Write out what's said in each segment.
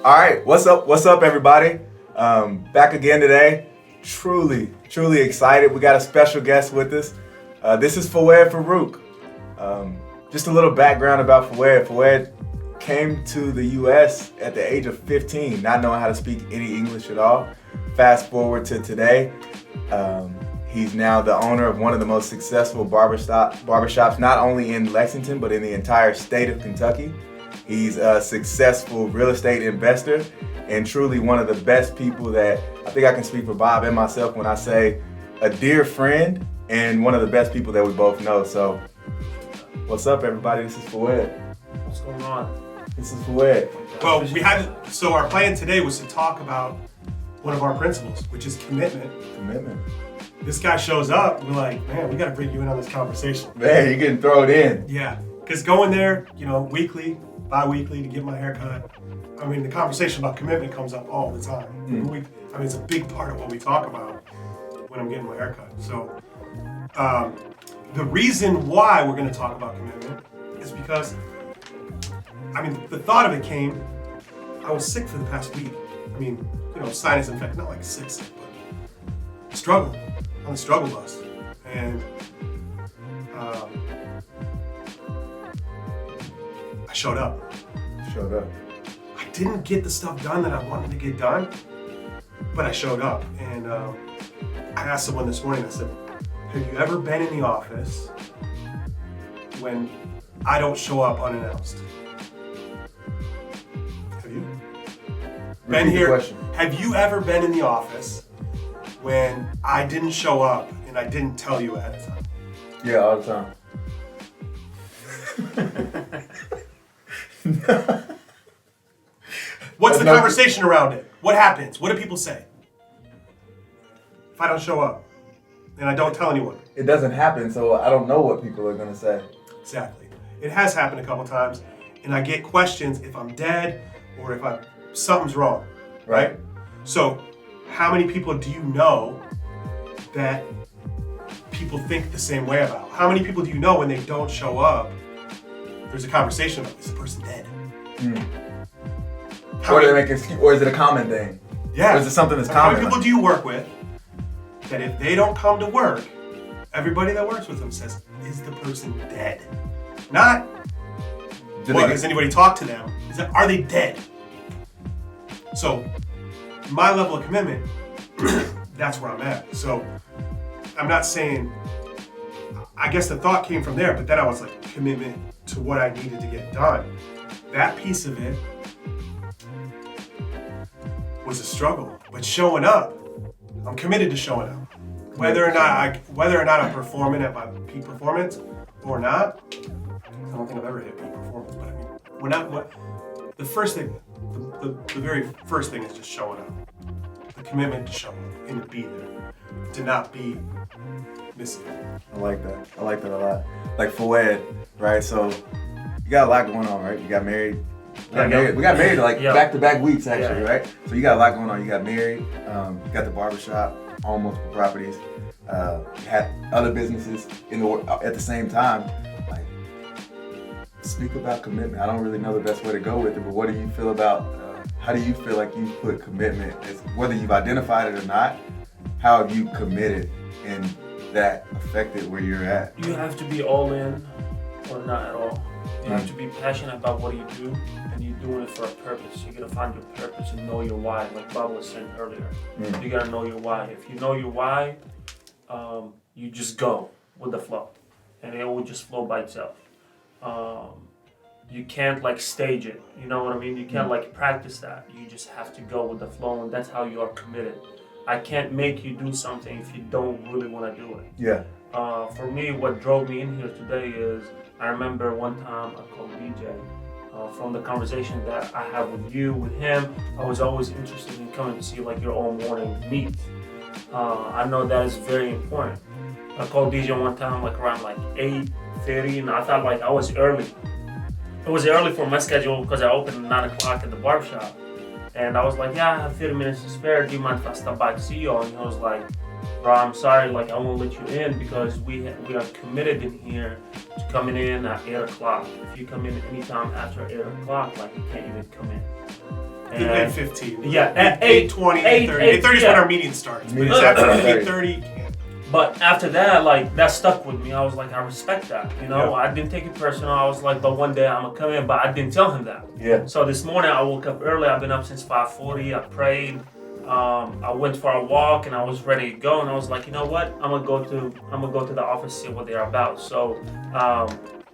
All right, what's up, everybody? Back again today. Truly excited. We got a special guest with us. This is Fawad Farouk. Just a little background about Fawad. Fawad came to the U.S. at the age of 15, not knowing how to speak any English at all. Fast forward to today. He's now the owner of one of the most successful barbershops, not only in Lexington, but in the entire state of Kentucky. He's a successful real estate investor and truly one of the best people that I think I can speak for Bob and myself when I say a dear friend and one of the best people that we both know. So, what's up, everybody? This is Fawad. What's going on? This is Fawad. Well, so our plan today was to talk about one of our principles, which is commitment. Commitment. This guy shows up, we're like, man, we got to bring you in on this conversation. Man, you're getting thrown in. Yeah, because going there, weekly, bi-weekly to get my hair cut. I mean, the conversation about commitment comes up all the time. It's a big part of what we talk about when I'm getting my hair cut. So the reason why we're going to talk about commitment is because, the thought of it came, I was sick for the past week. Sinus infection, not like sick, but struggle, on the struggle bus. And I showed up. I didn't get the stuff done that I wanted to get done, but I showed up. And I asked someone this morning, I said, have you ever been in the office when I don't show up unannounced? Have you? Been here? Have you ever been in the office when I didn't show up and I didn't tell you ahead of time? Yeah, all the time. What's the conversation around it? What happens? What do people say if I don't show up and I don't tell anyone? It doesn't happen, so I don't know what people are going to say. Exactly. It has happened a couple times, and I get questions if I'm dead or if something's wrong, right? So how many people do you know that people think the same way about? How many people do you know when they don't show up, there's a conversation about, is the person dead? Or they make excuse, or is it a common thing? Yeah. Or is it something that's How common? many people do you work with that if they don't come to work, everybody that works with them says, is the person dead? Not, has anybody talked to them? Are they dead? So, my level of commitment, that's where I'm at. So, I'm not saying, I guess the thought came from there, but then I was like, commitment to what I needed to get done. That piece of it was a struggle, but showing up, I'm committed to showing up. Whether or not I'm performing at my peak performance or not, I don't think I've ever hit peak performance. But the first thing, the very first thing is just showing up. The commitment to show up and to be there, to not be missing. I like that a lot. Like Fawad, right? So you got a lot going on, right? You got married. We got married like back-to-back weeks, actually, right? So you got a lot going on. You got married. You got the barbershop, own multiple properties. You had other businesses at the same time. Like, speak about commitment. I don't really know the best way to go with it, but what do you feel about? How do you feel like you put commitment? Whether you've identified it or not, how have you committed, and that affected where you're at? You have to be all in or not at all. You have to be passionate about what you do, and you're doing it for a purpose. You gotta find your purpose and know your why, like Bob was saying earlier. You gotta know your why. If you know your why, you just go with the flow, and it will just flow by itself. You can't stage it, you know what I mean? You can't practice that. You just have to go with the flow, and that's how you are committed. I can't make you do something if you don't really want to do it. Yeah. For me, what drove me in here today is, I remember one time I called DJ. From the conversation that I have with you, with him, I was always interested in coming to see your all morning meet. I know that is very important. I called DJ one time around 8:30, and I thought I was early. It was early for my schedule because I opened at 9 o'clock at the barbershop. And I was like, yeah, I have 30 minutes to spare. Do you mind if I stop by to see you all? And he was like, bro, I'm sorry, I won't let you in because we are committed in here to coming in at 8 o'clock. If you come in anytime after 8 o'clock, you can't even come in. They played 15. Yeah, at 8:20, 8:30. 8:30 is when our meeting starts. But it's after 8:30. But after that, like, that stuck with me. I was like, I respect that. You know, I didn't take it personal. I was like, but one day I'm gonna come in. But I didn't tell him that. Yeah. So this morning I woke up early. I've been up since 5:40. I prayed. I went for a walk and I was ready to go. And I was like, you know what? I'm gonna go to the office, see what they're about. So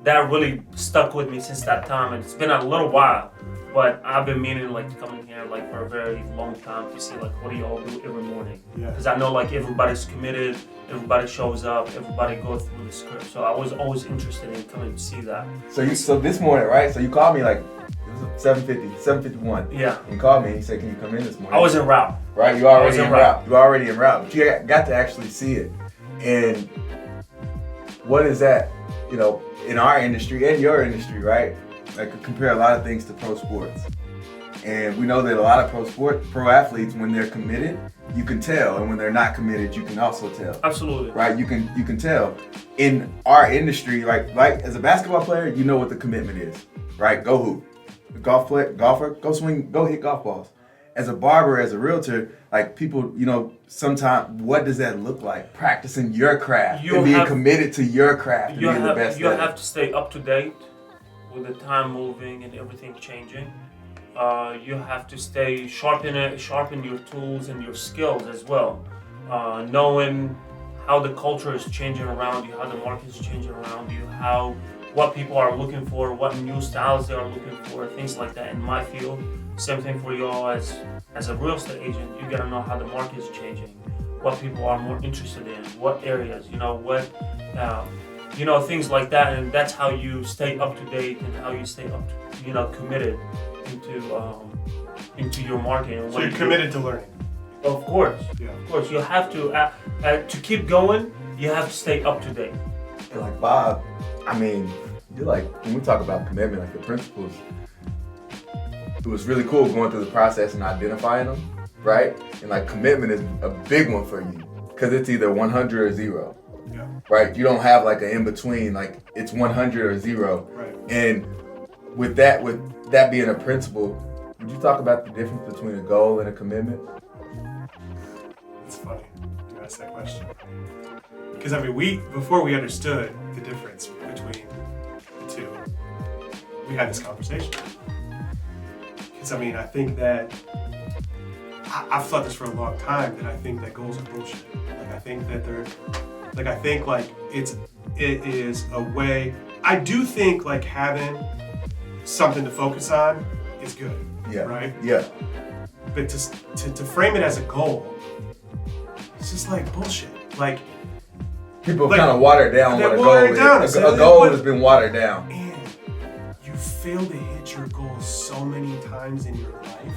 that really stuck with me since that time. And it's been a little while. But I've been meaning like to come in here like for a very long time to see like what do y'all do every morning. Because I know like everybody's committed, everybody shows up, everybody goes through the script. So I was always interested in coming to see that. So this morning, right? So you called me like it was 7:50, 7:51. Yeah. You called me and you said, "Can you come in this morning?" I was en route. Right, you already en route. You already en route. But you got to actually see it. And what is that? You know, in our industry and your industry, right? I could compare a lot of things to pro sports. And we know that a lot of pro athletes, when they're committed, you can tell. And when they're not committed, you can also tell. Absolutely. Right? You can tell. In our industry, like as a basketball player, you know what the commitment is. Right? Go hoop. Golfer, go swing, go hit golf balls. As a barber, as a realtor, like people, you know, sometimes what does that look like? Practicing your craft and being committed to your craft and being the best. You have to stay up to date with the time moving and everything changing. You have to stay sharpen your tools and your skills as well. Knowing how the culture is changing around you, how the market is changing around you, what people are looking for, what new styles they are looking for, things like that. In my field, same thing for y'all as a real estate agent. You gotta know how the market is changing, what people are more interested in, what areas, things like that. And that's how you stay up to date and how you stay up to, committed into your market. And so you're committed to learning. Of course. Yeah. Of course. You have to keep going. You have to stay up to date. And like Bob, I mean, you're like, when we talk about commitment, like the principles, it was really cool going through the process and identifying them, right? And like commitment is a big one for you because it's either 100 or 0. Yeah. Right? You don't have like an in-between, like it's 100 or 0. Right. And with that being a principle, would you talk about the difference between a goal and a commitment? It's funny you ask that question. Because I mean, before we understood the difference between the two, we had this conversation. Because I mean, I think that I've thought this for a long time that I think that goals are bullshit. Like I think that it is a way. I do think like having something to focus on is good. Yeah. Right? Yeah. But to frame it as a goal, it's just like bullshit. Like people kind of water down what a goal is. A goal has been watered down. And you fail to hit your goal so many times in your life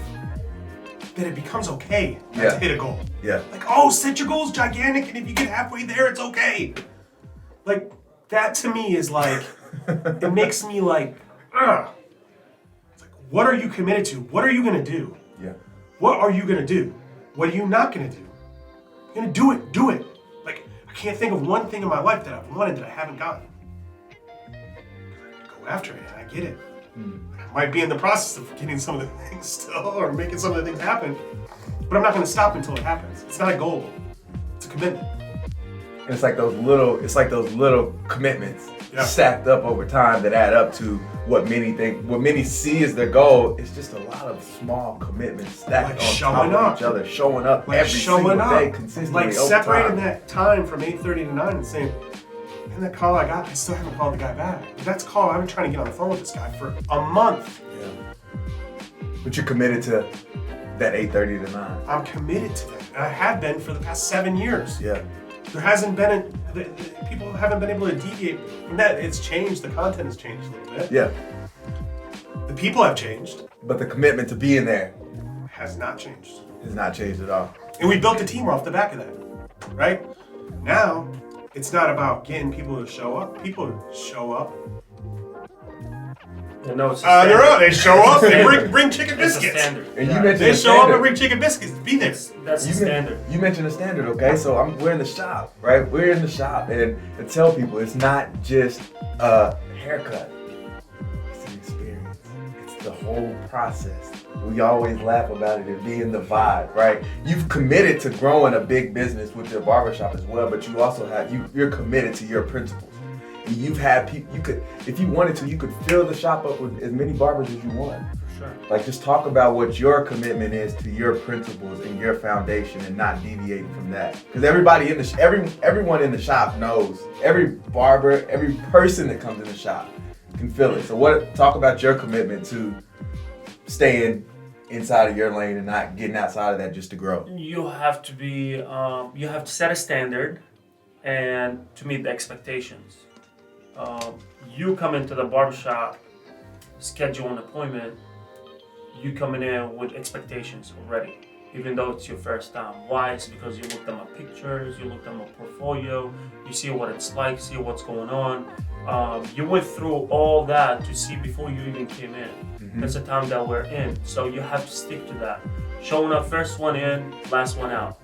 that it becomes okay not to hit a goal. Yeah. Like, set your goals gigantic, and if you get halfway there, it's okay. Like, that to me is like, it makes me like, It's like, what are you committed to? What are you gonna do? Yeah. What are you gonna do? What are you not gonna do? You're gonna do it, do it. Like, I can't think of one thing in my life that I've wanted that I haven't gotten. Go after it, and I get it. I might be in the process of getting some of the things still, or making some of the things happen, but I'm not gonna stop until it happens. It's not a goal, it's a commitment. And it's like those little commitments stacked up over time that add up to what many see as their goal. It's just a lot of small commitments stacked on top of each other, showing up every single day consistently. Like separating that time from 8:30 to 9 and saying, man, that call I got, I still haven't called the guy back. That's a call I've been trying to get on the phone with this guy for a month. Yeah. But you're committed to that 8:30 to 9. I'm committed to that. And I have been for the past 7 years. Yeah. There hasn't been people haven't been able to deviate from that. It's changed. The content has changed a little bit. Yeah. The people have changed. But the commitment to being there has not changed. Has not changed at all. And we built a team off the back of that, right? Now, it's not about getting people to show up. People show up. No, it's they show up. They bring chicken biscuits. It's a standard. And you mentioned they show up and bring chicken biscuits. Be there. That's the standard. You mentioned a standard, okay? So we're in the shop, right? We're in the shop, and I tell people it's not just a haircut. It's an experience. It's the whole process. We always laugh about it being the vibe, right? You've committed to growing a big business with your barbershop as well, but you also have, you're committed to your principles. You've had people, you could, if you wanted to, you could fill the shop up with as many barbers as you want. For sure. Like, just talk about what your commitment is to your principles and your foundation, and not deviating from that. Because everybody in the everyone in the shop knows. Every barber, every person that comes in the shop can feel it. So talk about your commitment to staying inside of your lane and not getting outside of that just to grow. You have to be, you have to set a standard and to meet the expectations. You come into the barbershop, schedule an appointment, you coming in with expectations already, even though it's your first time. Why? It's because you looked at my pictures, you looked at my portfolio, you see what it's like, see what's going on. You went through all that to see before you even came in. Mm-hmm. That's the time that we're in. So you have to stick to that. Showing up first one in, last one out.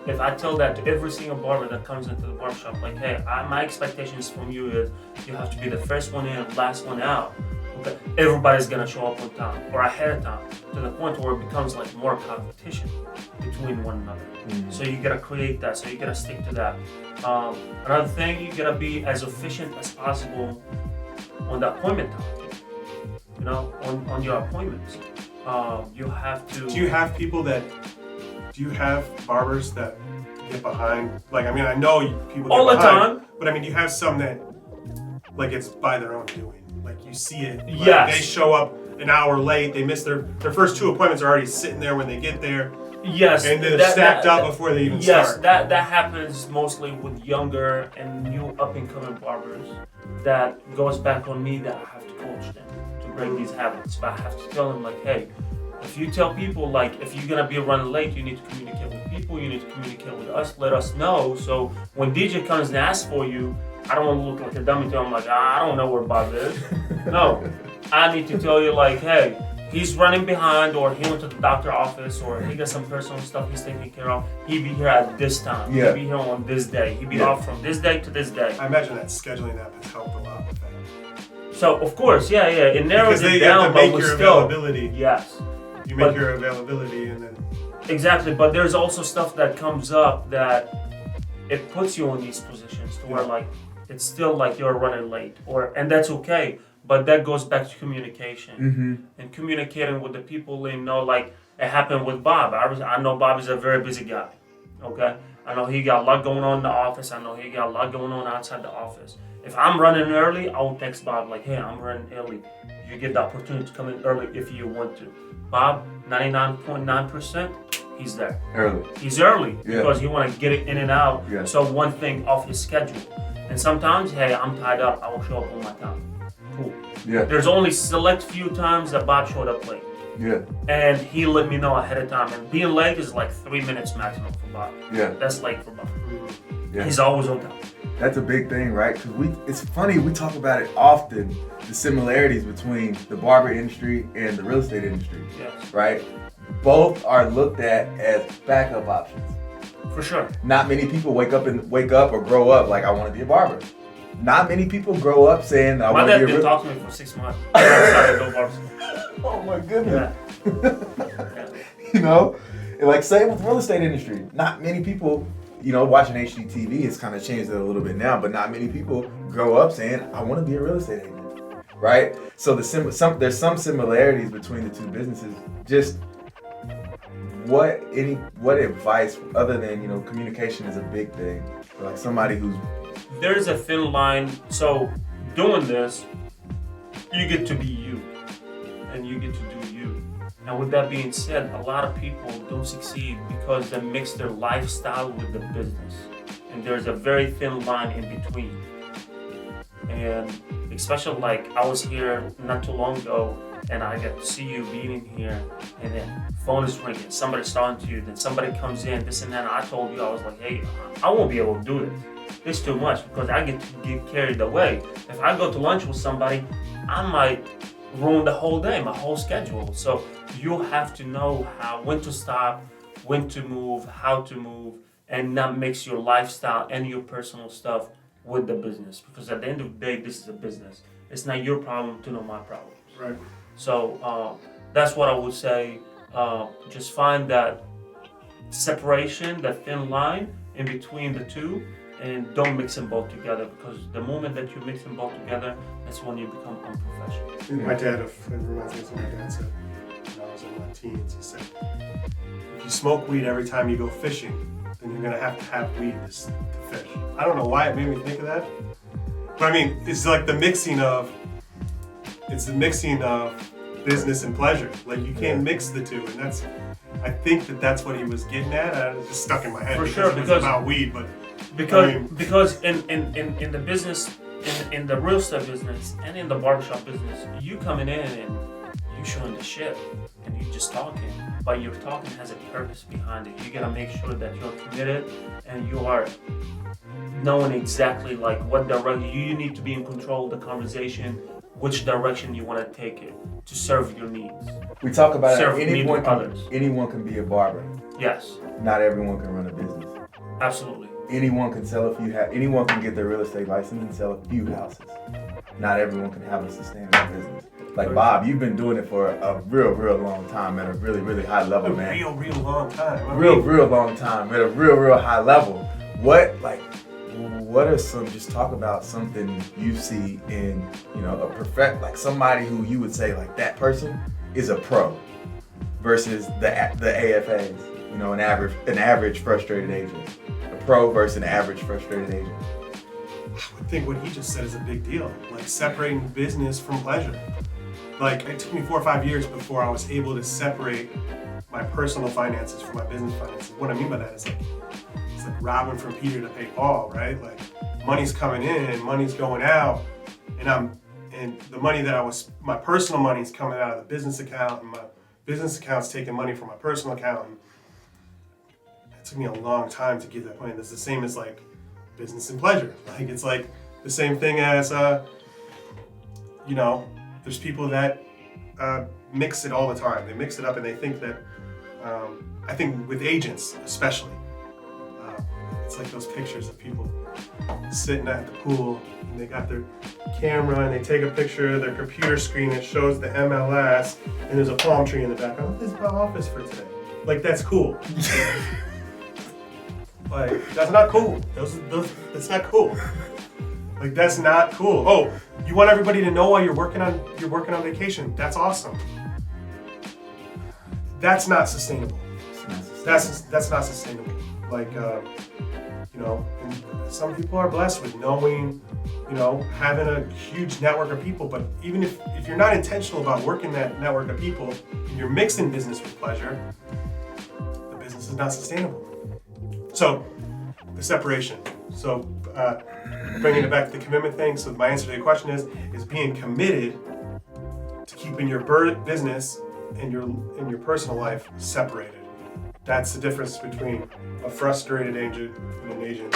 If I tell that to every single barber that comes into the barbershop, like, hey, my expectations from you is you have to be the first one in, last one out. Okay? Everybody's gonna show up on time or ahead of time, to the point where it becomes like more competition between one another. Mm-hmm. So you gotta create that. So you gotta stick to that. Another thing, you gotta be as efficient as possible on the appointment time. You know, on your appointments. You have to. Do you have barbers that get behind? Like, I mean, I know people get all the behind, time. but I mean, you have some that, like, it's by their own doing. Like, you see it. Like, yes. They show up an hour late. They miss their first two appointments are already sitting there when they get there. Yes. And they're stacked up before they even start. Yes, that happens mostly with younger and new up-and-coming barbers. That goes back on me that I have to coach them to break these habits. But I have to tell them, like, hey, if you tell people, like, if you're gonna be running late, you need to communicate with people, you need to communicate with us, let us know. So when DJ comes and asks for you, I don't want to look like a dummy to him, like, I don't know where Bob is. No, I need to tell you, like, hey, he's running behind, or he went to the doctor's office, or he got some personal stuff he's taking care of. He'd be here at this time. Yeah. He'd be here on this day. He'd be off from this day to this day. I imagine that scheduling app has helped a lot with that. So, of course, yeah, it narrows because it they down, have to but make we your still, availability. yes. You make your availability, and then Exactly, but there's also stuff that comes up that it puts you in these positions to where, like, it's still like you're running late, and that's okay. But that goes back to communication and communicating with the people. You know, like it happened with Bob. I know Bob is a very busy guy. Okay, I know he got a lot going on in the office. I know he got a lot going on outside the office. If I'm running early, I'll text Bob like, hey, I'm running early. You get the opportunity to come in early if you want to. Bob, 99.9%, he's there. Early. He's early because he want to get it in and out. Yeah. So one thing off his schedule. And sometimes, hey, I'm tied up. I will show up on my time. Cool. Yeah. There's only select few times that Bob showed up late. Yeah. And he let me know ahead of time. And being late is like 3 minutes maximum for Bob. Yeah. That's late for Bob. Yeah. He's always on time. That's a big thing, right? Because it's funny, we talk about it often, the similarities between the barber industry and the real estate industry. Yes. Right? Both are looked at as backup options. For sure. Not many people wake up or grow up like, I want to be a barber. Not many people grow up saying, I want to be a My dad didn't talk to me for 6 months. I decided to go barber school. Oh my goodness. Yeah. You know? And like, same with the real estate industry. Not many people, you know, watching HGTV has kind of changed it a little bit now, but not many people grow up saying, I want to be a real estate agent, right? So there's some similarities between the two businesses. Just what advice, other than, you know, communication is a big thing for like somebody who's... There's a thin line. So doing this, you get to be you, and you get to do you. And with that being said, a lot of people don't succeed because they mix their lifestyle with the business. And there's a very thin line in between. And especially like I was here not too long ago and I got to see you being in here and then phone is ringing, somebody's talking to you, then somebody comes in, this and that. And I told you, I was like, hey, I won't be able to do this. It's too much because I get to get carried away. If I go to lunch with somebody, I might ruin the whole day, my whole schedule. So you have to know when to stop, when to move, how to move, and not mix your lifestyle and your personal stuff with the business. Because at the end of the day, this is a business. It's not your problem to know my problem. Right. So that's what I would say. Just find that separation, that thin line in between the two, and don't mix them both together, because the moment that you mix them both together, that's when you become unprofessional. My dad, it reminds me of what my dad said when I was in my teens. He said, if you smoke weed every time you go fishing, then you're going to have weed to fish. I don't know why it made me think of that. But I mean, it's like the mixing of business and pleasure. Like, you can't mix the two. And I think that's what he was getting at. It just stuck in my head. For sure, because it's about weed, but because in the business, in the real estate business and in the barbershop business, you coming in and you showing the shit and you just talking, but your talking has a purpose behind it. You gotta make sure that you're committed and you are knowing exactly like what direction you need to be in control of the conversation, which direction you want to take it to serve your needs. We talk about Serve anyone others. Anyone can be a barber. Yes, Not everyone can run a business. absolutely. Anyone can sell anyone can get their real estate license and sell a few houses. Not everyone can have a sustainable business. Like Bob, you've been doing it for a real long time at a really, really high level, a man. real long time. Real long time at a real high level. What are some, just talk about something you see in, like somebody who you would say like that person is a pro versus the AFAs, an average frustrated agent. A pro versus an average frustrated agent. I think what he just said is a big deal. Like separating business from pleasure. Like, it took me 4 or 5 years before I was able to separate my personal finances from my business finances. What I mean by that is it's like robbing from Peter to pay Paul, right? Like, money's coming in, money's going out, and the money my personal money's coming out of the business account, and my business account's taking money from my personal account. And it took me a long time to get that point. It's the same as like business and pleasure. Like, it's like the same thing as, there's people that mix it all the time. They mix it up and they think that, I think with agents especially, it's like those pictures of people sitting at the pool and they got their camera and they take a picture of their computer screen that shows the MLS and there's a palm tree in the back. Oh, this is my office for today. Like, that's cool. Like, that's not cool. That's not cool. Like, that's not cool. Oh, you want everybody to know while you're working on vacation. That's awesome. That's not sustainable. That's not sustainable. Like, and some people are blessed with knowing, having a huge network of people. But even if you're not intentional about working that network of people and you're mixing business with pleasure, the business is not sustainable. So, the separation. So, bringing it back to the commitment thing. So, my answer to your question is being committed to keeping your business and your personal life separated. That's the difference between a frustrated agent and an agent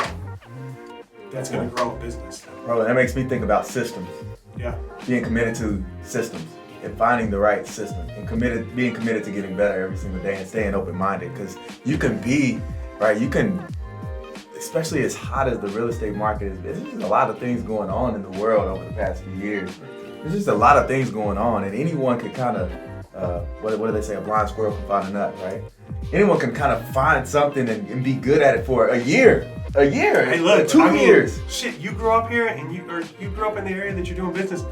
that's going to grow a business. Bro, that makes me think about systems. Yeah. Being committed to systems and finding the right system and being committed to getting better every single day and staying open-minded. Because you can be, right, especially as hot as the real estate market is, there's just a lot of things going on in the world over the past few years. There's just a lot of things going on, and anyone can kind of, what do they say, a blind squirrel can find a nut, right? Anyone can kind of find something and be good at it for a year, hey, look, 2 years. Shit, you grew up here and you grew up in the area that you're doing business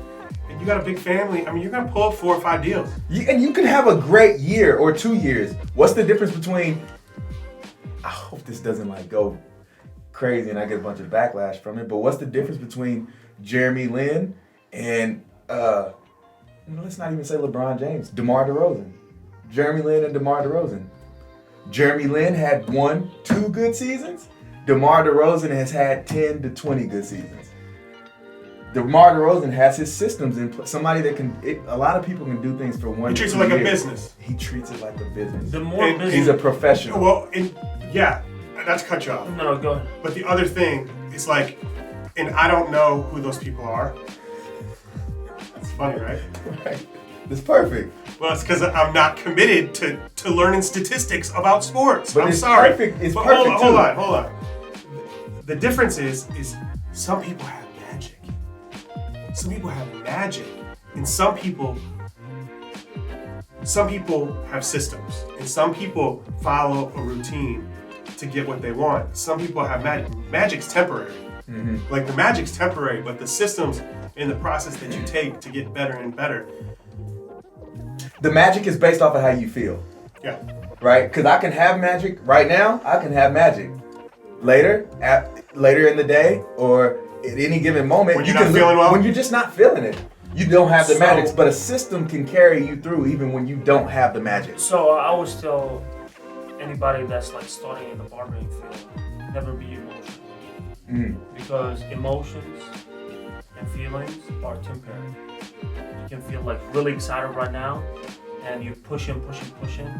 and you got a big family. I mean, you're going to pull up 4 or 5 deals. And you can have a great year or 2 years. What's the difference between, I hope this doesn't like go crazy and I get a bunch of backlash from it, but what's the difference between Jeremy Lin and, let's not even say LeBron James, DeMar DeRozan. Jeremy Lin and DeMar DeRozan. Jeremy Lin had 1-2 good seasons. DeMar DeRozan has had 10 to 20 good seasons. DeMar DeRozan has his systems in place. Somebody that a lot of people can do things for 1 year. He treats it like a business. He treats it like a business. Business. He's a professional. Well, not to cut you off. No, go ahead. But the other thing is like, and I don't know who those people are. That's funny, right? Right. It's perfect. Well, it's because I'm not committed to learning statistics about sports. But I'm it's sorry. Perfect. It's but perfect. Hold on. The difference is some people have magic. Some people have magic, and some people some people have systems, and some people follow a routine to get what they want. Some people have magic. Magic's temporary. Like the magic's temporary, but the systems and the process that you take to get better and better. The magic is based off of how you feel. Yeah. Right? Because I can have magic right now. I can have magic later in the day, or at any given moment. When you're not feeling well? When you're just not feeling it. You don't have the magic, but a system can carry you through even when you don't have the magic. So I always tell anybody that's like starting in the barbering field, never be emotional. Because emotions and feelings are temporary. You can feel like really excited right now, and you're pushing,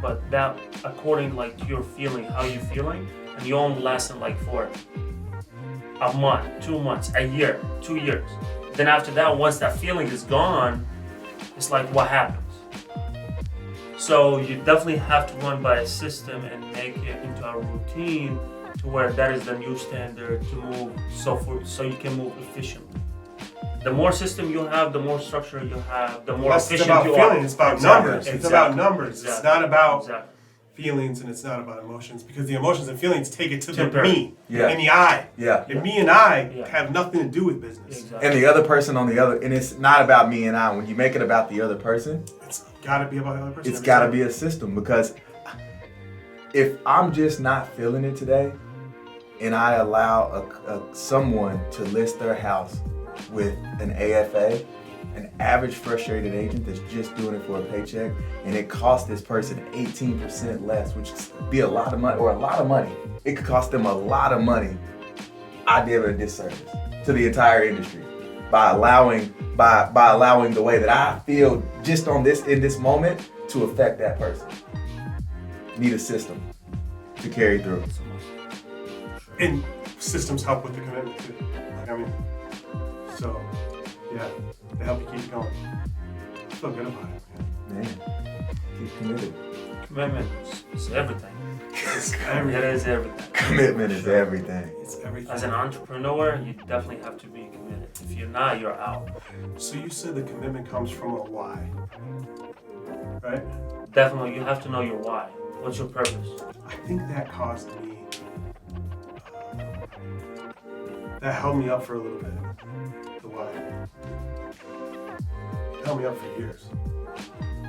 but that according like to your feeling, how you feeling, and you only lasting like for a month, 2 months, a year, 2 years. Then after that, once that feeling is gone, it's like what happens? So you definitely have to run by a system and make it into a routine to where that is the new standard to move so you can move efficiently. The more system you have, the more structure you have, the more efficient you are. It's about numbers. It's about numbers. Exactly. It's not about Exactly. feelings, and it's not about emotions, because the emotions and feelings take it to the Temporary. me Yeah. and the I. Yeah. And me and I Yeah. have nothing to do with business. Exactly. And the other person on the other, and it's not about me and I. When you make it about the other person, It's got to be about the other person. it's got to be a system, because if I'm just not feeling it today, and I allow someone to list their house with an AFA, an average frustrated agent that's just doing it for a paycheck, and it costs this person 18% less, which could be a lot of money, or a lot of money. It could cost them a lot of money. I did a disservice to the entire industry by allowing the way that I feel just in this moment to affect that person. Need a system to carry through. And systems help with the commitment too. So yeah, they help you keep going. I feel good about it, man. Keep committed. Commitment is everything. It's It everything. is everything. Commitment is everything. It's everything. As an entrepreneur, you definitely have to be committed. If you're not, you're out. So you said the commitment comes from a why, right? Definitely, you have to know your why. What's your purpose? I think that caused me. That held me up for a little bit. The why. It held me up for years.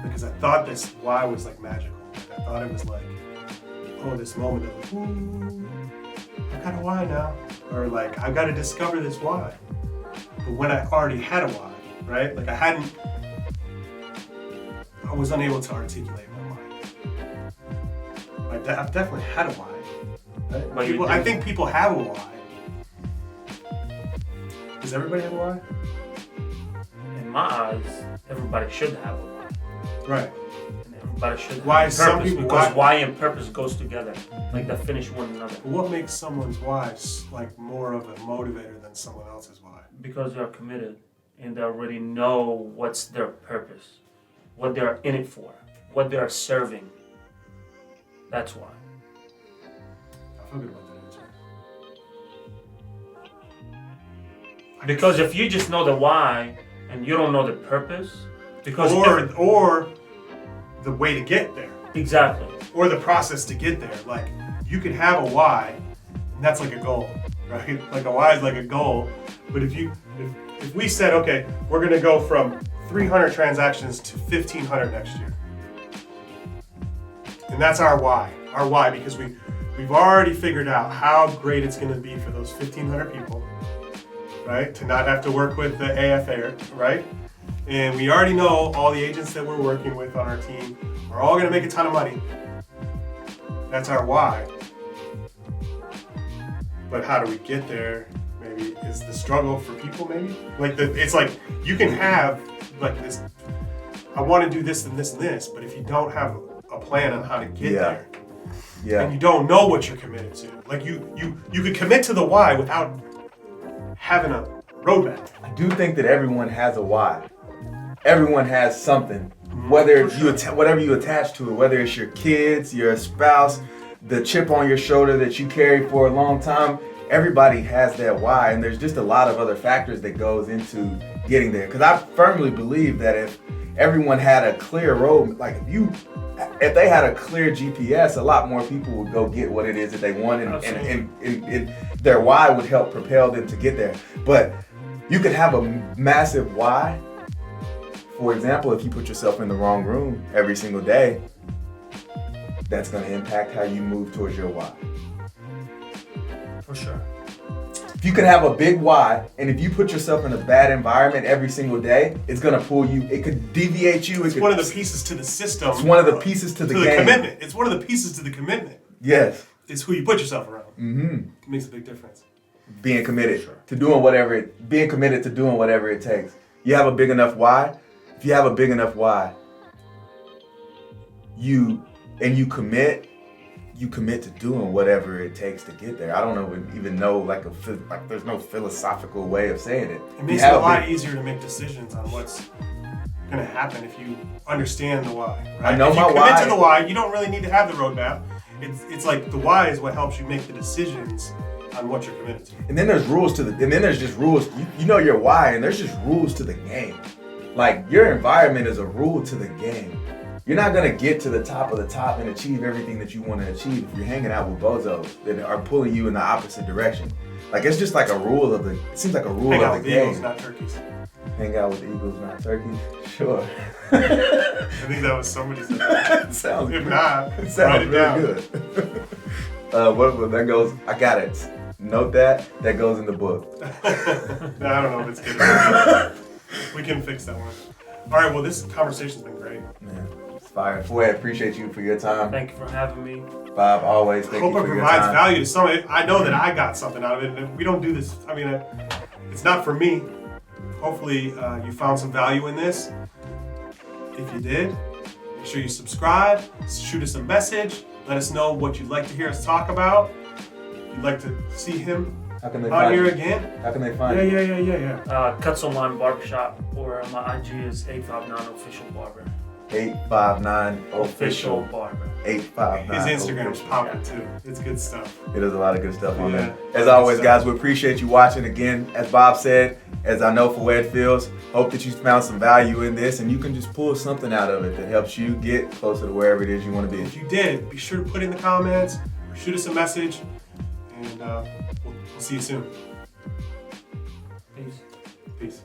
Because I thought this why was like magical. I thought it was like, oh, this moment of, ooh, I got a why now. Or like, I've got to discover this why. But when I already had a why, right? Like I was unable to articulate my why. I've definitely had a why. Right? But I think people have a why. Does everybody have a why? In my eyes, everybody should have a why. Right. And everybody should have Why a some purpose, people- because why- why and purpose goes together. Like they finish one another. But what makes someone's why like more of a motivator than someone else's why? Because they're committed and they already know what's their purpose, what they're in it for, what they're serving. That's why. I feel good about that answer. Because if you just know the why and you don't know the purpose, because or the way to get there, exactly. or the process to get there. Like you could have a why, and that's like a goal, right? Like a why is like a goal. But if we said, okay, we're gonna go from 300 transactions to 1,500 next year, and that's our why. Our why, because we've already figured out how great it's gonna be for those 1,500 people, right? To not have to work with the AFA, right? And we already know all the agents that we're working with on our team are all gonna make a ton of money. That's our why. But how do we get there? Maybe is the struggle for people. Maybe it's like you can have like this. I want to do this and this and this, but if you don't have a plan on how to get there, and you don't know what you're committed to, like you could commit to the why without having a roadmap. I do think that everyone has a why. Everyone has something. Whether whatever you attach to it, whether it's your kids, your spouse, the chip on your shoulder that you carry for a long time, everybody has that why, and there's just a lot of other factors that goes into getting there. Because I firmly believe that everyone had a clear road, like if they had a clear GPS, a lot more people would go get what it is that they want, and their why would help propel them to get there. But you could have a massive why. For example, if you put yourself in the wrong room every single day, that's going to impact how you move towards your why. For sure. If you can have a big why, and if you put yourself in a bad environment every single day, it's going to pull you, it could deviate you. It's one of the pieces to the system. It's one of the pieces to the game. Commitment. It's one of the pieces to the commitment. Yes. It's who you put yourself around. Mm-hmm. It makes a big difference. Being committed to doing whatever it takes. You have a big enough why. If you have a big enough why, you commit to doing whatever it takes to get there. I don't even know like there's no philosophical way of saying it. It makes it a lot easier to make decisions on what's going to happen if you understand the why. Right? I know if my you commit why. to the why, you don't really need to have the roadmap. It's like the why is what helps you make the decisions on what you're committed to. And then there's rules and then there's just rules. You know your why, and there's just rules to the game. Like your environment is a rule to the game. You're not gonna get to the top of the top and achieve everything that you want to achieve if you're hanging out with bozos that are pulling you in the opposite direction. Like it's just like a rule of it seems like a rule Hang of out the with game. Eagles, not turkeys. Hang out with the Eagles, not turkeys. Sure. I think that was somebody said that. Sounds If good. not, It sounds write it down. really good. What that goes? I got it. Note that goes in the book. No, I don't know if it's good. We can fix that one. All right. Well, this conversation's been great. Man, it's fire. Foy, I appreciate you for your time. Thank you for having me. Bob, always thank Hope you it for your provides time. value to some. I know that I got something out of it. And we don't do this. I mean, it's not for me. Hopefully, you found some value in this. If you did, make sure you subscribe. Shoot us a message. Let us know what you'd like to hear us talk about. If you'd like to see him How can they out find here you? again. How can they find you? Yeah. Cuts Online Barbershop, or my IG is 859 Official Barber. 859 Official official. Barber. 859. His Instagram's official. popping too. It's good stuff. It is a lot of good stuff on there. Yeah. As always, guys, we appreciate you watching. Again, as Bob said, as I know for where it feels, hope that you found some value in this and you can just pull something out of it that helps you get closer to wherever it is you want to be. If you did, be sure to put in the comments or shoot us a message, and we'll see you soon. Peace. Peace.